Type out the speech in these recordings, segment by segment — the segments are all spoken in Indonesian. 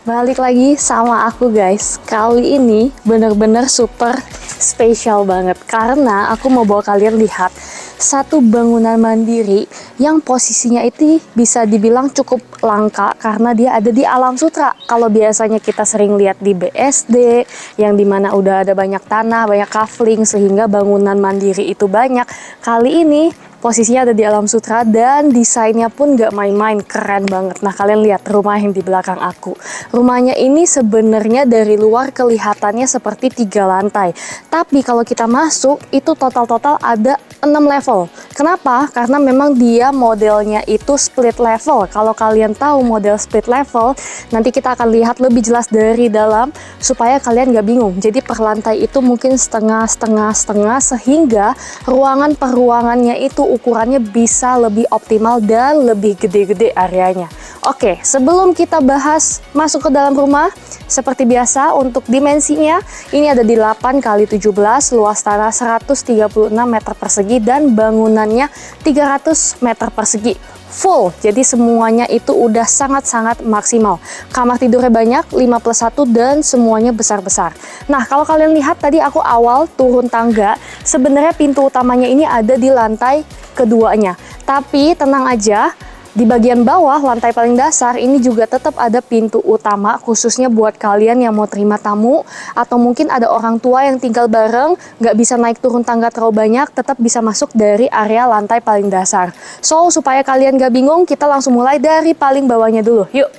Balik lagi sama aku guys. Kali ini bener-bener super spesial banget karena aku mau bawa kalian lihat satu bangunan mandiri yang posisinya itu bisa dibilang cukup langka karena dia ada di alam sutra. Kalau biasanya kita sering lihat di BSD yang dimana udah ada banyak tanah, banyak kafling sehingga bangunan mandiri itu banyak. Kali ini posisinya ada di alam sutra dan desainnya pun gak main-main, keren banget. Nah kalian lihat rumah yang di belakang aku. Rumahnya ini sebenarnya dari luar kelihatannya seperti 3 lantai. Tapi kalau kita masuk itu total ada 6 level. Kenapa? Karena memang dia modelnya itu split level. Kalau kalian tahu model split level, nanti kita akan lihat lebih jelas dari dalam supaya kalian gak bingung. Jadi per lantai itu mungkin setengah sehingga ruangan per ruangannya itu ukurannya bisa lebih optimal dan lebih gede-gede areanya. Oke, sebelum kita bahas masuk ke dalam rumah, seperti biasa untuk dimensinya, ini ada di 8 x 17, luas tanah 136 meter persegi dan bangunannya 300 meter persegi. Full, jadi semuanya itu udah sangat-sangat maksimal. Kamar tidurnya banyak, 5+1 dan semuanya besar-besar. Nah, kalau kalian lihat tadi aku awal turun tangga, sebenarnya pintu utamanya ini ada di lantai keduanya. Tapi tenang aja, di bagian bawah, lantai paling dasar, ini juga tetap ada pintu utama khususnya buat kalian yang mau terima tamu atau mungkin ada orang tua yang tinggal bareng, nggak bisa naik turun tangga terlalu banyak, tetap bisa masuk dari area lantai paling dasar. So, supaya kalian nggak bingung, kita langsung mulai dari paling bawahnya dulu. Yuk!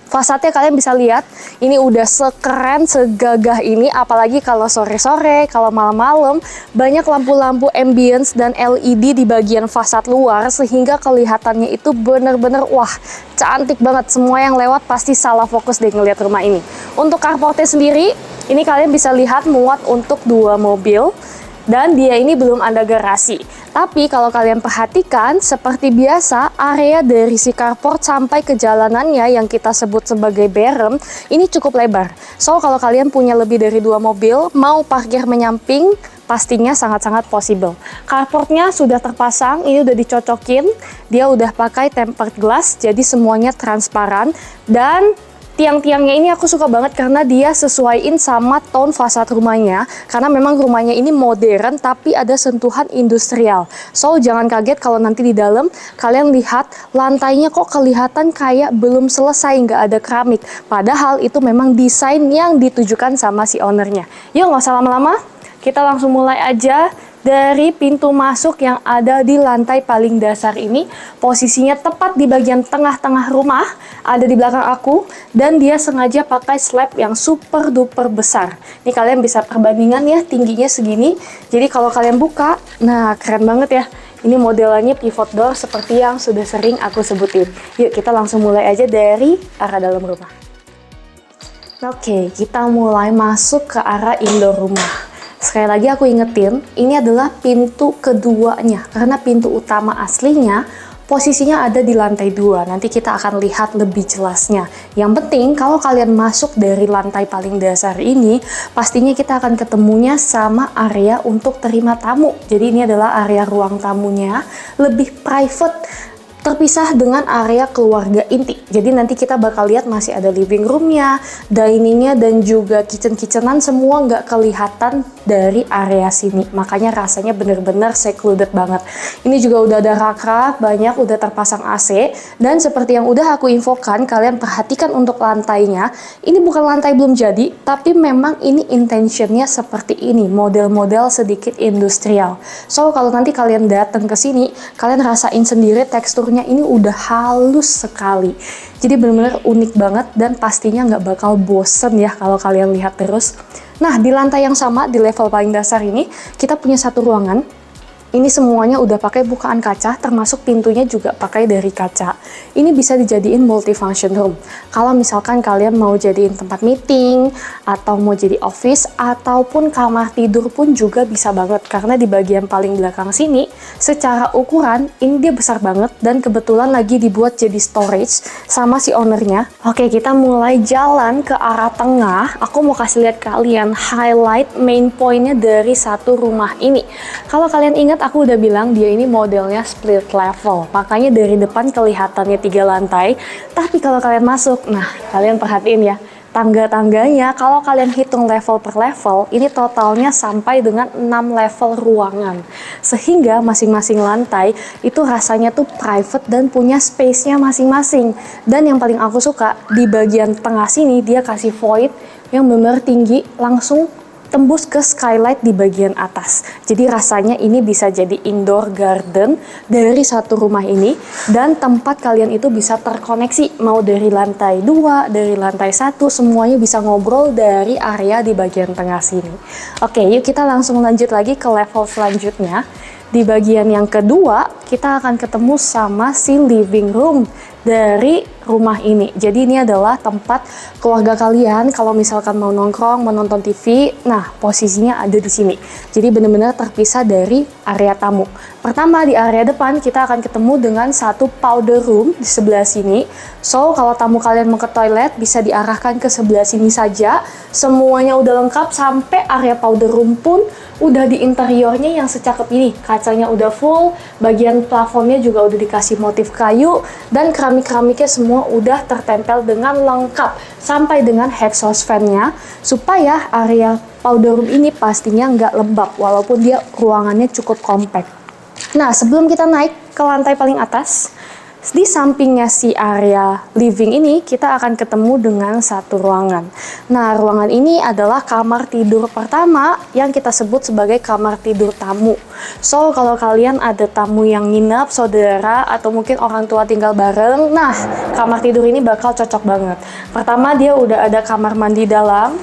Fasadnya kalian bisa lihat, ini udah sekeren, segagah ini, apalagi kalau sore-sore, kalau malam-malam, banyak lampu-lampu ambience dan LED di bagian fasad luar, sehingga kelihatannya itu bener-bener, wah, cantik banget. Semua yang lewat pasti salah fokus deh ngeliat rumah ini. Untuk carportnya sendiri, ini kalian bisa lihat muat untuk 2 mobil, dan dia ini belum ada garasi. Tapi kalau kalian perhatikan, seperti biasa, area dari si carport sampai ke jalanannya yang kita sebut sebagai berem, ini cukup lebar. So, kalau kalian punya lebih dari 2 mobil, mau parkir menyamping, pastinya sangat-sangat possible. Carportnya sudah terpasang, ini udah dicocokin, dia udah pakai tempered glass, jadi semuanya transparan, dan tiang-tiangnya ini aku suka banget karena dia sesuaiin sama tone fasad rumahnya. Karena memang rumahnya ini modern tapi ada sentuhan industrial. So, jangan kaget kalau nanti di dalam kalian lihat lantainya kok kelihatan kayak belum selesai, nggak ada keramik. Padahal itu memang desain yang ditujukan sama si ownernya. Yuk, nggak usah lama-lama, kita langsung mulai aja. Dari pintu masuk yang ada di lantai paling dasar ini, posisinya tepat di bagian tengah-tengah rumah, ada di belakang aku, dan dia sengaja pakai slab yang super duper besar. Ini kalian bisa perbandingan ya, tingginya segini, jadi kalau kalian buka, nah keren banget ya. Ini modelannya pivot door seperti yang sudah sering aku sebutin. Yuk kita langsung mulai aja dari arah dalam rumah. Oke, kita mulai masuk ke arah indoor rumah. Sekali lagi aku ingetin, ini adalah pintu keduanya, karena pintu utama aslinya posisinya ada di lantai 2. Nanti kita akan lihat lebih jelasnya. Yang penting, kalau kalian masuk dari lantai paling dasar ini, pastinya kita akan ketemunya sama area untuk terima tamu. Jadi ini adalah area ruang tamunya, lebih private, terpisah dengan area keluarga inti. Jadi nanti kita bakal lihat masih ada living roomnya, diningnya, dan juga kitchen-kitchenan, semua nggak kelihatan dari area sini. Makanya rasanya bener-bener secluded banget. Ini juga udah ada rak-rak, banyak udah terpasang AC, dan seperti yang udah aku infokan, kalian perhatikan untuk lantainya, ini bukan lantai belum jadi, tapi memang ini intentionnya seperti ini, model-model sedikit industrial. So, kalau nanti kalian datang ke sini, kalian rasain sendiri teksturnya ini udah halus sekali. Jadi benar-benar unik banget dan pastinya nggak bakal bosen ya kalau kalian lihat terus. Nah, di lantai yang sama, di level paling dasar ini, kita punya satu ruangan. Ini semuanya udah pakai bukaan kaca, termasuk pintunya juga pakai dari kaca. Ini bisa dijadiin multifunction room. Kalau misalkan kalian mau jadiin tempat meeting, atau mau jadi office, ataupun kamar tidur pun juga bisa banget. Karena di bagian paling belakang sini, secara ukuran, ini dia besar banget, dan kebetulan lagi dibuat jadi storage sama si ownernya. Oke, kita mulai jalan ke arah tengah. Aku mau kasih lihat kalian highlight main pointnya dari satu rumah ini. Kalau kalian ingat, aku udah bilang dia ini modelnya split level. Makanya dari depan kelihatannya 3 lantai. Tapi kalau kalian masuk, nah kalian perhatiin ya. Tangga-tangganya, kalau kalian hitung level per level, ini totalnya sampai dengan 6 level ruangan. Sehingga masing-masing lantai itu rasanya tuh private dan punya space-nya masing-masing. Dan yang paling aku suka, di bagian tengah sini dia kasih void yang benar tinggi, langsung tembus ke skylight di bagian atas. Jadi rasanya ini bisa jadi indoor garden dari satu rumah ini, dan tempat kalian itu bisa terkoneksi, mau dari lantai 2, dari lantai 1, semuanya bisa ngobrol dari area di bagian tengah sini. Oke, yuk kita langsung lanjut lagi ke level selanjutnya. Di bagian yang kedua, kita akan ketemu sama si living room dari rumah ini. Jadi ini adalah tempat keluarga kalian kalau misalkan mau nongkrong, menonton TV. Nah, posisinya ada di sini. Jadi benar-benar terpisah dari area tamu. Pertama, di area depan kita akan ketemu dengan satu powder room di sebelah sini. So, kalau tamu kalian mau ke toilet bisa diarahkan ke sebelah sini saja. Semuanya udah lengkap, sampai area powder room pun udah di interiornya yang secakep ini. Kacanya udah full, bagian plafonnya juga udah dikasih motif kayu, dan keramik-keramiknya semua udah tertempel dengan lengkap, sampai dengan exhaust fan-nya, supaya area powder room ini pastinya nggak lembab, walaupun dia ruangannya cukup compact. Nah, sebelum kita naik ke lantai paling atas, di sampingnya si area living ini, kita akan ketemu dengan satu ruangan. Nah, ruangan ini adalah kamar tidur pertama yang kita sebut sebagai kamar tidur tamu. So, kalau kalian ada tamu yang nginep, saudara, atau mungkin orang tua tinggal bareng, nah, kamar tidur ini bakal cocok banget. Pertama, dia udah ada kamar mandi dalam.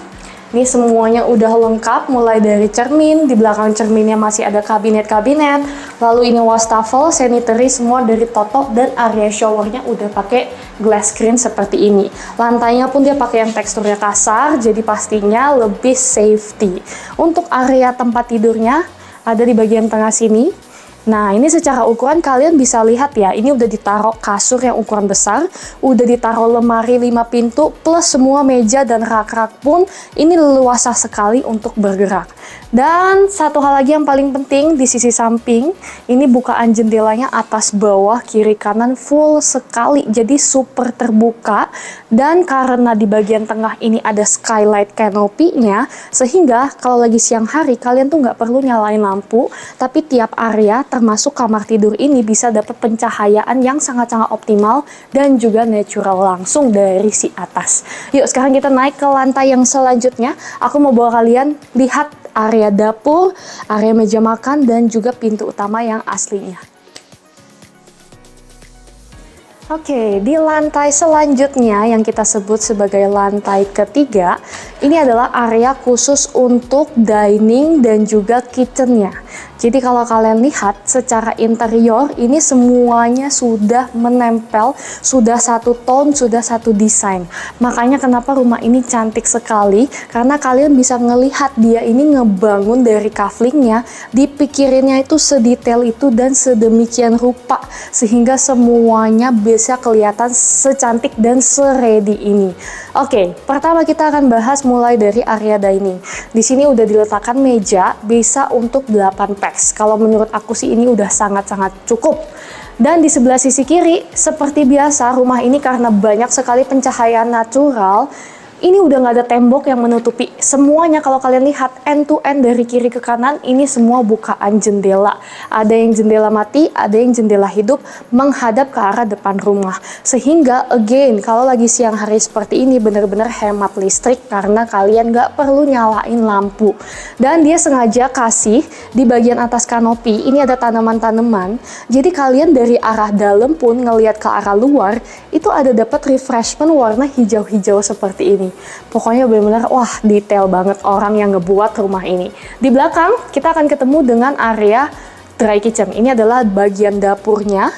Ini semuanya udah lengkap, mulai dari cermin, di belakang cerminnya masih ada kabinet-kabinet, lalu ini wastafel, sanitary, semua dari Toto, dan area showernya udah pakai glass screen seperti ini. Lantainya pun dia pakai yang teksturnya kasar, jadi pastinya lebih safety. Untuk area tempat tidurnya ada di bagian tengah sini. Nah, ini secara ukuran kalian bisa lihat ya, ini udah ditaruh kasur yang ukuran besar, udah ditaruh lemari 5 pintu, plus semua meja dan rak-rak pun ini leluasa sekali untuk bergerak. Dan satu hal lagi yang paling penting, di sisi samping, ini bukaan jendelanya atas bawah, kiri kanan full sekali, jadi super terbuka. Dan karena di bagian tengah ini ada skylight canopy-nya, sehingga kalau lagi siang hari, kalian tuh nggak perlu nyalain lampu, tapi tiap area termasuk kamar tidur ini bisa dapat pencahayaan yang sangat-sangat optimal dan juga natural langsung dari si atas. Yuk sekarang kita naik ke lantai yang selanjutnya. Aku mau bawa kalian lihat area dapur, area meja makan, dan juga pintu utama yang aslinya. Oke, di lantai selanjutnya yang kita sebut sebagai lantai ketiga, ini adalah area khusus untuk dining dan juga kitchennya. Jadi kalau kalian lihat secara interior, ini semuanya sudah menempel, sudah satu tone, sudah satu desain. Makanya kenapa rumah ini cantik sekali, karena kalian bisa ngelihat dia ini ngebangun dari kaflingnya, dipikirinnya itu sedetail itu dan sedemikian rupa, sehingga semuanya bisa kelihatan secantik dan seredi ini. Oke, pertama kita akan bahas mulai dari area dining. Di sini udah diletakkan meja, bisa untuk 8 packs. Kalau menurut aku sih ini udah sangat-sangat cukup. Dan di sebelah sisi kiri, seperti biasa, rumah ini karena banyak sekali pencahayaan natural, ini udah nggak ada tembok yang menutupi. Semuanya kalau kalian lihat end to end dari kiri ke kanan, ini semua bukaan jendela. Ada yang jendela mati, ada yang jendela hidup menghadap ke arah depan rumah. Sehingga again, kalau lagi siang hari seperti ini benar-benar hemat listrik karena kalian nggak perlu nyalain lampu. Dan dia sengaja kasih di bagian atas kanopi, ini ada tanaman-tanaman. Jadi kalian dari arah dalam pun ngelihat ke arah luar, itu ada dapat refreshment warna hijau-hijau seperti ini. Pokoknya benar-benar wah detail banget orang yang ngebuat rumah ini. Di belakang kita akan ketemu dengan area dry kitchen. Ini adalah bagian dapurnya.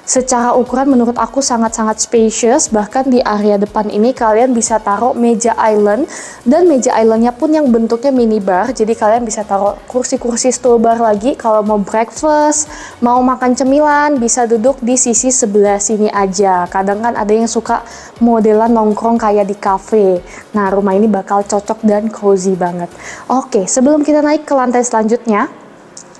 Secara ukuran menurut aku sangat-sangat spacious, bahkan di area depan ini kalian bisa taruh meja island, dan meja islandnya pun yang bentuknya mini bar, jadi kalian bisa taruh kursi-kursi stool bar lagi kalau mau breakfast, mau makan cemilan, bisa duduk di sisi sebelah sini aja. Kadang kan ada yang suka modelan nongkrong kayak di cafe. Nah, rumah ini bakal cocok dan cozy banget. Oke, sebelum kita naik ke lantai selanjutnya,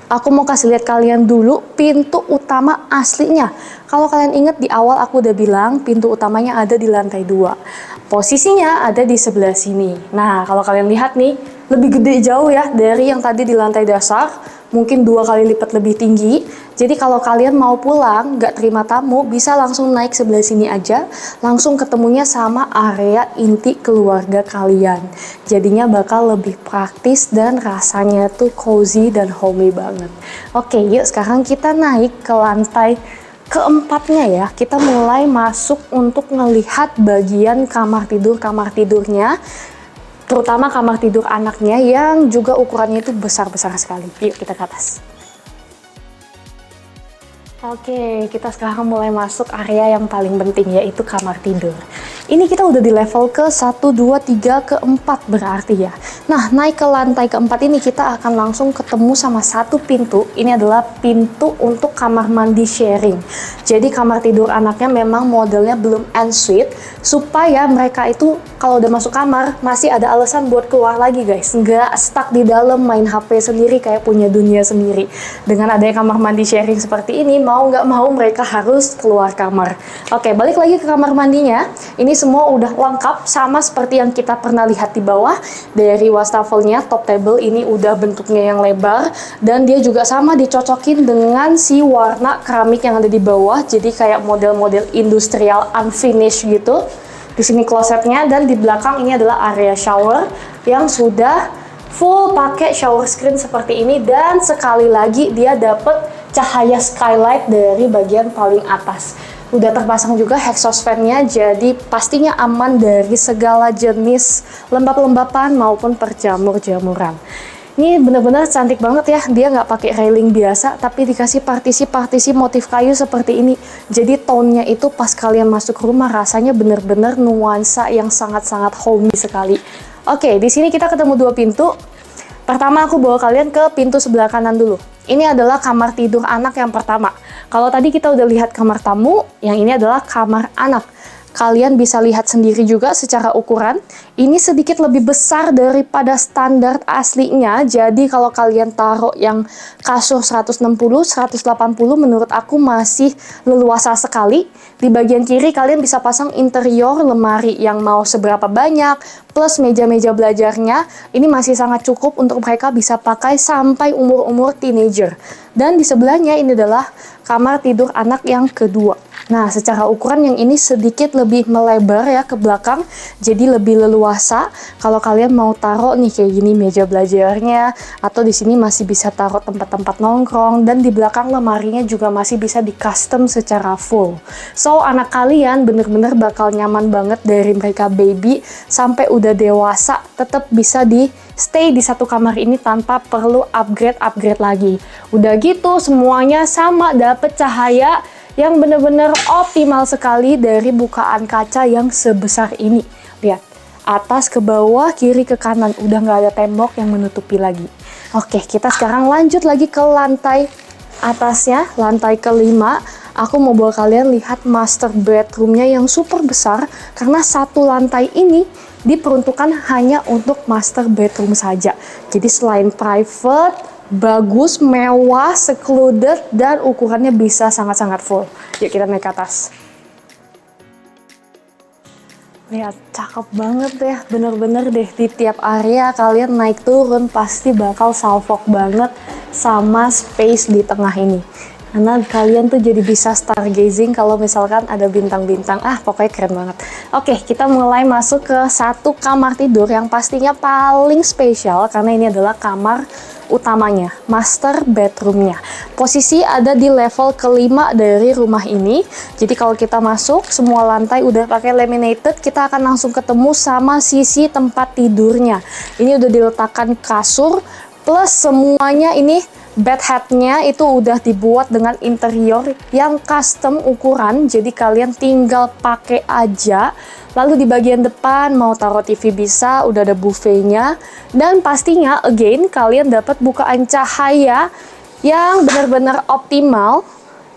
Aku mau kasih lihat kalian dulu pintu utama aslinya. Kalau kalian ingat di awal aku udah bilang pintu utamanya ada di lantai 2. Posisinya ada di sebelah sini. Nah, kalau kalian lihat nih, lebih gede jauh ya dari yang tadi di lantai dasar, mungkin 2 kali lipat lebih tinggi. Jadi kalau kalian mau pulang, nggak terima tamu, bisa langsung naik sebelah sini aja, langsung ketemunya sama area inti keluarga kalian. Jadinya bakal lebih praktis dan rasanya tuh cozy dan homey banget. Oke, yuk sekarang kita naik ke lantai keempatnya ya. Kita mulai masuk untuk ngelihat bagian kamar tidurnya, terutama kamar tidur anaknya yang juga ukurannya itu besar-besar sekali. Yuk kita ke atas. Oke, kita sekarang mulai masuk area yang paling penting, yaitu kamar tidur. Ini kita udah di level ke 1, 2, 3, ke 4 berarti ya. Nah, naik ke lantai keempat ini kita akan langsung ketemu sama satu pintu. Ini adalah pintu untuk kamar mandi sharing. Jadi kamar tidur anaknya memang modelnya belum ensuite, supaya mereka itu kalau udah masuk kamar masih ada alasan buat keluar lagi guys. Nggak stuck di dalam main HP sendiri kayak punya dunia sendiri. Dengan adanya kamar mandi sharing seperti ini, mau nggak mau mereka harus keluar kamar. Oke, balik lagi ke kamar mandinya. Ini semua udah lengkap sama seperti yang kita pernah lihat di bawah. Dari wastafelnya, top table ini udah bentuknya yang lebar, dan dia juga sama dicocokin dengan si warna keramik yang ada di bawah. Jadi kayak model-model industrial unfinished gitu. Di sini klosetnya, dan di belakang ini adalah area shower yang sudah full pakai shower screen seperti ini, dan sekali lagi dia dapat cahaya skylight dari bagian paling atas. Udah terpasang juga exhaust fan-nya, jadi pastinya aman dari segala jenis lembab-lembapan maupun perjamur-jamuran. Ini bener-bener cantik banget ya, dia nggak pakai railing biasa, tapi dikasih partisi-partisi motif kayu seperti ini. Jadi tone-nya itu pas kalian masuk rumah rasanya bener-bener nuansa yang sangat-sangat homey sekali. Oke, di sini kita ketemu 2 pintu. Pertama aku bawa kalian ke pintu sebelah kanan dulu. Ini adalah kamar tidur anak yang pertama. Kalau tadi kita udah lihat kamar tamu, yang ini adalah kamar anak. Kalian bisa lihat sendiri juga secara ukuran. Ini sedikit lebih besar daripada standar aslinya. Jadi kalau kalian taruh yang kasur 160, 180 menurut aku masih leluasa sekali. Di bagian kiri kalian bisa pasang interior lemari yang mau seberapa banyak, plus meja-meja belajarnya. Ini masih sangat cukup untuk mereka bisa pakai sampai umur-umur teenager. Dan di sebelahnya ini adalah kamar tidur anak yang kedua. Nah, secara ukuran yang ini sedikit lebih melebar ya ke belakang, jadi lebih leluasa. Kalau kalian mau taruh nih kayak gini meja belajarnya, atau di sini masih bisa taruh tempat-tempat nongkrong, dan di belakang lemarinya juga masih bisa di custom secara full. So, anak kalian bener-bener bakal nyaman banget dari mereka baby sampai udah dewasa, tetap bisa di stay di satu kamar ini tanpa perlu upgrade lagi. Udah gitu semuanya sama, dapet cahaya yang benar-benar optimal sekali dari bukaan kaca yang sebesar ini. Lihat, atas ke bawah, kiri ke kanan, udah nggak ada tembok yang menutupi lagi. Oke, kita sekarang lanjut lagi ke lantai atasnya, lantai kelima. Aku mau bawa kalian lihat master bedroomnya yang super besar, karena satu lantai ini diperuntukkan hanya untuk master bedroom saja. Jadi selain private, bagus, mewah, secluded, dan ukurannya bisa sangat-sangat full. Yuk kita naik ke atas. Lihat, cakep banget ya, bener-bener deh di tiap area kalian naik turun pasti bakal salfok banget sama space di tengah ini. Karena kalian tuh jadi bisa stargazing kalau misalkan ada bintang-bintang. Pokoknya keren banget. Oke, kita mulai masuk ke satu kamar tidur yang pastinya paling spesial karena ini adalah kamar utamanya, master bedroomnya. Posisi ada di level kelima dari rumah ini. Jadi kalau kita masuk, semua lantai udah pakai laminated, kita akan langsung ketemu sama sisi tempat tidurnya. Ini udah diletakkan kasur, plus semuanya ini bed headnya itu udah dibuat dengan interior yang custom ukuran, jadi kalian tinggal pakai aja. Lalu di bagian depan mau taruh TV bisa, udah ada buffetnya, dan pastinya again kalian dapat bukaan cahaya yang benar-benar optimal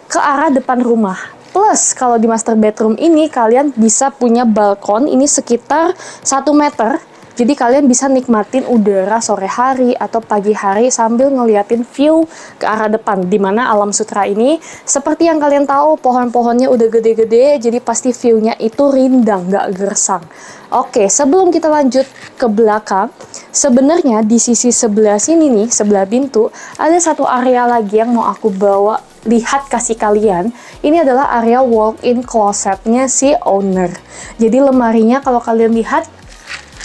ke arah depan rumah. Plus kalau di master bedroom ini kalian bisa punya balkon ini sekitar 1 meter Jadi kalian bisa nikmatin udara sore hari atau pagi hari sambil ngeliatin view ke arah depan. Dimana Alam Sutera ini, seperti yang kalian tahu, pohon-pohonnya udah gede-gede, jadi pasti view-nya itu rindang, nggak gersang. Oke, sebelum kita lanjut ke belakang, sebenarnya di sisi sebelah sini nih, sebelah pintu, ada satu area lagi yang mau aku bawa lihat kasih kalian. Ini adalah area walk-in closetnya si owner. Jadi lemarinya kalau kalian lihat,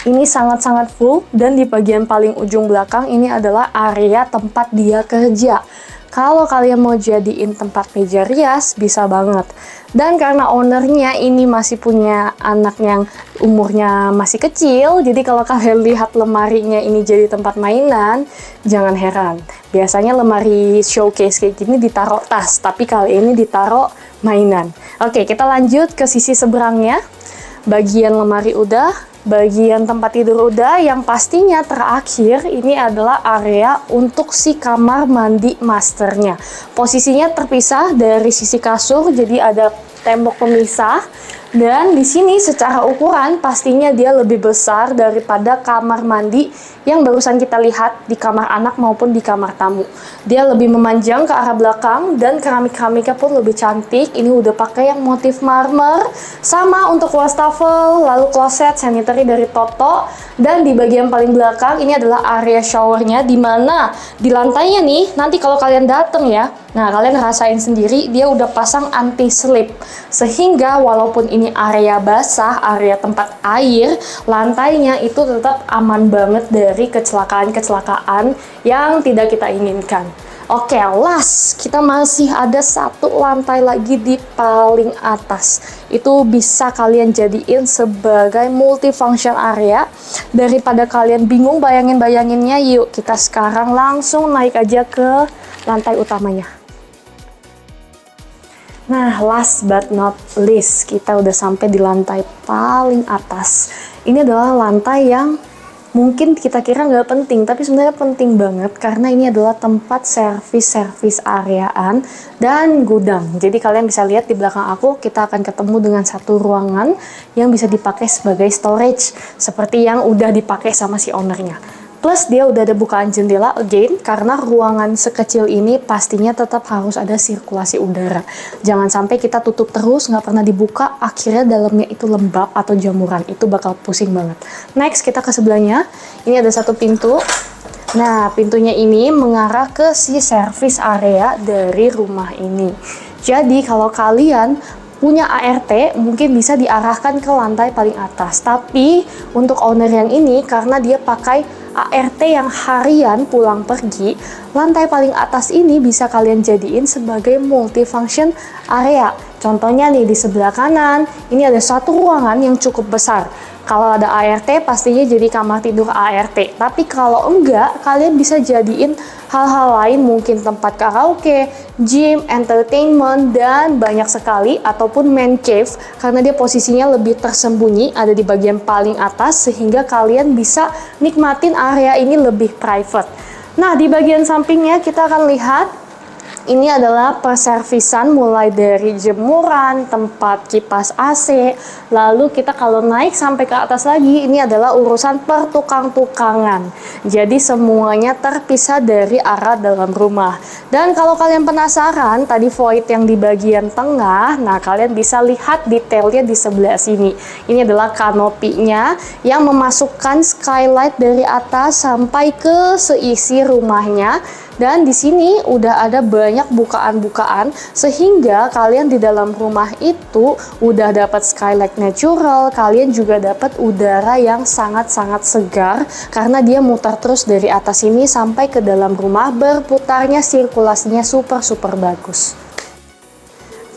ini sangat-sangat full, dan di bagian paling ujung belakang ini adalah area tempat dia kerja. Kalau kalian mau jadiin tempat meja rias, bisa banget. Dan karena ownernya ini masih punya anak yang umurnya masih kecil, jadi kalau kalian lihat lemarinya ini jadi tempat mainan, jangan heran. Biasanya lemari showcase kayak gini ditaruh tas, tapi kali ini ditaruh mainan. Oke, kita lanjut ke sisi seberangnya. Bagian lemari udah, bagian tempat tidur udah, yang pastinya terakhir ini adalah area untuk si kamar mandi masternya. Posisinya terpisah dari sisi kasur, jadi ada tembok pemisah. Dan di sini secara ukuran pastinya dia lebih besar daripada kamar mandi yang barusan kita lihat di kamar anak maupun di kamar tamu. Dia lebih memanjang ke arah belakang dan keramik-keramiknya pun lebih cantik. Ini udah pakai yang motif marmer. Sama untuk wastafel, lalu kloset sanitary dari Toto. Dan di bagian paling belakang ini adalah area showernya, di mana di lantainya nih, nanti kalau kalian dateng ya, nah kalian rasain sendiri dia udah pasang anti slip. Sehingga walaupun ini area basah, area tempat air, lantainya itu tetap aman banget dari kecelakaan-kecelakaan yang tidak kita inginkan. Oke, last, kita masih ada satu lantai lagi di paling atas. Itu bisa kalian jadiin sebagai multifunction area. Daripada kalian bingung bayangin-bayanginnya, yuk kita sekarang langsung naik aja ke lantai utamanya. Nah, last but not least, kita udah sampai di lantai paling atas. Ini adalah lantai yang mungkin kita kira nggak penting, tapi sebenarnya penting banget karena ini adalah tempat servis areaan dan gudang. Jadi kalian bisa lihat di belakang aku, kita akan ketemu dengan satu ruangan yang bisa dipakai sebagai storage, seperti yang udah dipakai sama si ownernya. Plus dia udah ada bukaan jendela again, karena ruangan sekecil ini pastinya tetap harus ada sirkulasi udara. Jangan sampai kita tutup terus, nggak pernah dibuka, akhirnya dalamnya itu lembab atau jamuran. Itu bakal pusing banget. Next, kita ke sebelahnya. Ini ada satu pintu. Nah, pintunya ini mengarah ke si service area dari rumah ini. Jadi, kalau kalian punya ART, mungkin bisa diarahkan ke lantai paling atas. Tapi, untuk owner yang ini, karena dia pakai ART yang harian pulang pergi, lantai paling atas ini bisa kalian jadiin sebagai multifunction area. Contohnya nih, di sebelah kanan, ini ada satu ruangan yang cukup besar. Kalau ada ART, pastinya jadi kamar tidur ART. Tapi kalau enggak, kalian bisa jadiin hal-hal lain, mungkin tempat karaoke, gym, entertainment, dan banyak sekali, ataupun man cave, karena dia posisinya lebih tersembunyi, ada di bagian paling atas, sehingga kalian bisa nikmatin area ini lebih private. Nah, di bagian sampingnya kita akan lihat, ini adalah perservisan mulai dari jemuran, tempat kipas AC, lalu kita kalau naik sampai ke atas lagi, ini adalah urusan pertukang-tukangan. Jadi semuanya terpisah dari arah dalam rumah. Dan kalau kalian penasaran, tadi void yang di bagian tengah, nah kalian bisa lihat detailnya di sebelah sini. Ini adalah kanopinya yang memasukkan skylight dari atas sampai ke seisi rumahnya. Dan di sini udah ada banyak bukaan-bukaan sehingga kalian di dalam rumah itu udah dapat skylight natural, kalian juga dapat udara yang sangat-sangat segar karena dia muter terus dari atas ini sampai ke dalam rumah, berputarnya sirkulasinya super bagus.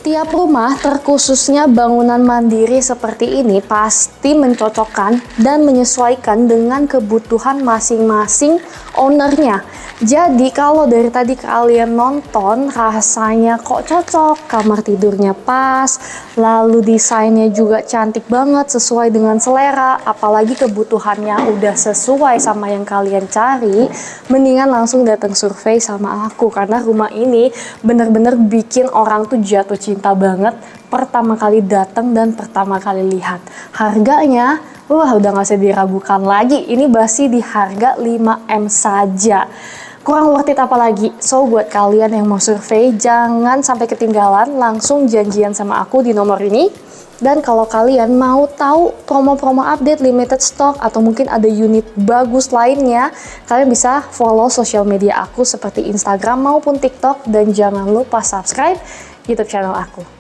Tiap rumah, terkhususnya bangunan mandiri seperti ini, pasti mencocokkan dan menyesuaikan dengan kebutuhan masing-masing ownernya. Jadi kalau dari tadi kalian nonton, rasanya kok cocok, kamar tidurnya pas, lalu desainnya juga cantik banget, sesuai dengan selera, apalagi kebutuhannya udah sesuai sama yang kalian cari, mendingan langsung datang survei sama aku, karena rumah ini bener-bener bikin orang tuh jatuh cinta banget pertama kali datang dan pertama kali lihat. Harganya Wah, udah gak usah diragukan lagi. Ini masih di harga 5M saja. Kurang worth it apalagi. So, buat kalian yang mau survei, jangan sampai ketinggalan. Langsung janjian sama aku di nomor ini. Dan kalau kalian mau tahu promo-promo update, limited stock, atau mungkin ada unit bagus lainnya, kalian bisa follow sosial media aku seperti Instagram maupun TikTok. Dan jangan lupa subscribe YouTube channel aku.